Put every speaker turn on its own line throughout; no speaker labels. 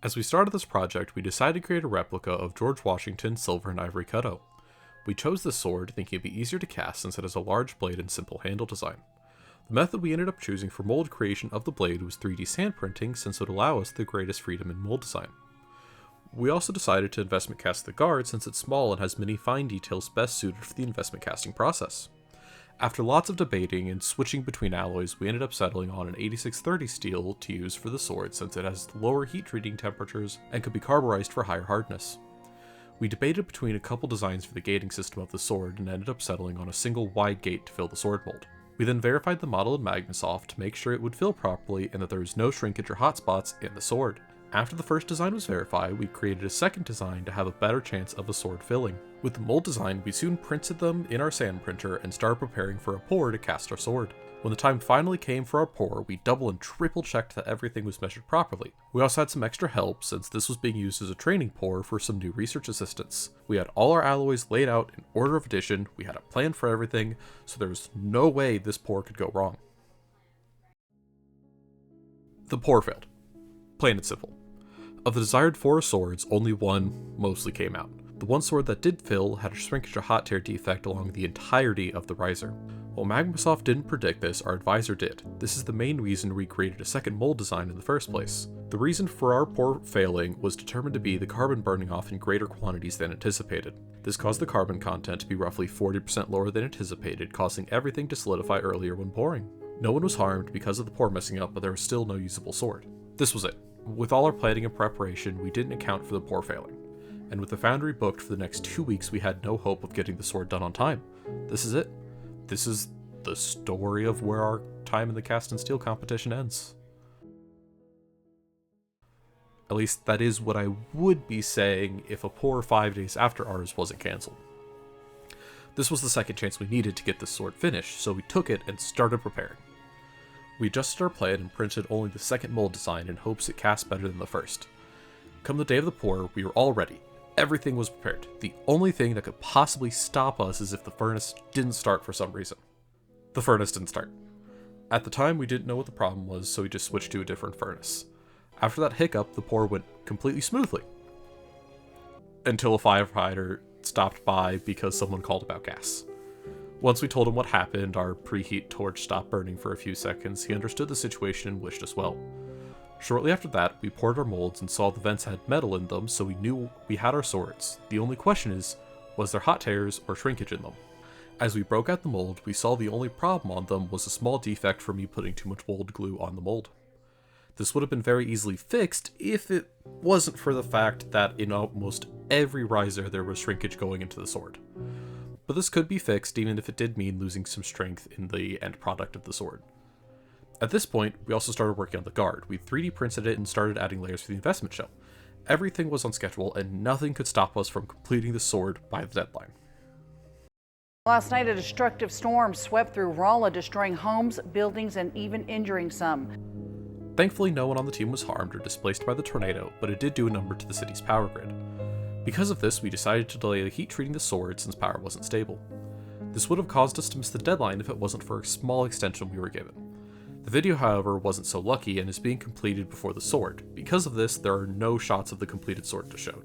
As we started this project, we decided to create a replica of George Washington's silver and ivory cutout. We chose this sword thinking it'd be easier to cast since it has a large blade and simple handle design. The method we ended up choosing for mold creation of the blade was 3D sand printing since it would allow us the greatest freedom in mold design. We also decided to investment cast the guard since it's small and has many fine details best suited for the investment casting process. After lots of debating and switching between alloys, we ended up settling on an 8630 steel to use for the sword since it has lower heat treating temperatures and could be carburized for higher hardness. We debated between a couple designs for the gating system of the sword and ended up settling on a single wide gate to fill the sword mold. We then verified the model in Magnasoft to make sure it would fill properly and that there was no shrinkage or hotspots in the sword. After the first design was verified, we created a second design to have a better chance of a sword filling. With the mold design, we soon printed them in our sand printer and started preparing for a pour to cast our sword. When the time finally came for our pour, we double and triple checked that everything was measured properly. We also had some extra help since this was being used as a training pour for some new research assistants. We had all our alloys laid out in order of addition, we had a plan for everything, so there was no way this pour could go wrong. The pour failed. Plain and simple. Of the desired 4 swords, only one mostly came out. The one sword that did fill had a shrinkage or hot tear defect along the entirety of the riser. While Magmasoft didn't predict this, our advisor did. This is the main reason we created a second mold design in the first place. The reason for our pour failing was determined to be the carbon burning off in greater quantities than anticipated. This caused the carbon content to be roughly 40% lower than anticipated, causing everything to solidify earlier when pouring. No one was harmed because of the pour messing up, but there was still no usable sword. This was it. With all our planning and preparation, we didn't account for the pour failing. And with the foundry booked for the next 2 weeks, we had no hope of getting the sword done on time. This is it. This is the story of where our time in the cast and steel competition ends. At least that is what I would be saying if a pour 5 days after ours wasn't cancelled. This was the second chance we needed to get this sword finished, so we took it and started preparing. We adjusted our plan and printed only the second mold design in hopes it cast better than the first. Come the day of the pour, we were all ready. Everything was prepared. The only thing that could possibly stop us is if the furnace didn't start for some reason. The furnace didn't start. At the time, we didn't know what the problem was, so we just switched to a different furnace. After that hiccup, the pour went completely smoothly. Until a firefighter stopped by because someone called about gas. Once we told him what happened, our preheat torch stopped burning for a few seconds. He understood the situation and wished us well. Shortly after that, we poured our molds and saw the vents had metal in them, so we knew we had our swords. The only question is, was there hot tears or shrinkage in them? As we broke out the mold, we saw the only problem on them was a small defect from me putting too much mold glue on the mold. This would have been very easily fixed if it wasn't for the fact that in almost every riser there was shrinkage going into the sword. But this could be fixed even if it did mean losing some strength in the end product of the sword. At this point, we also started working on the guard. We 3D printed it and started adding layers for the investment shell. Everything was on schedule and nothing could stop us from completing the sword by the deadline.
Last night, a destructive storm swept through Rolla, destroying homes, buildings, and even injuring some.
Thankfully, no one on the team was harmed or displaced by the tornado, but it did do a number to the city's power grid. Because of this, we decided to delay the heat treating the sword since power wasn't stable. This would have caused us to miss the deadline if it wasn't for a small extension we were given. The video, however, wasn't so lucky and is being completed before the sword. Because of this, there are no shots of the completed sword to show.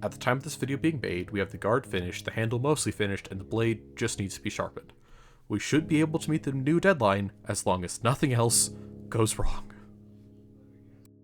At the time of this video being made, we have the guard finished, the handle mostly finished, and the blade just needs to be sharpened. We should be able to meet the new deadline as long as nothing else goes wrong.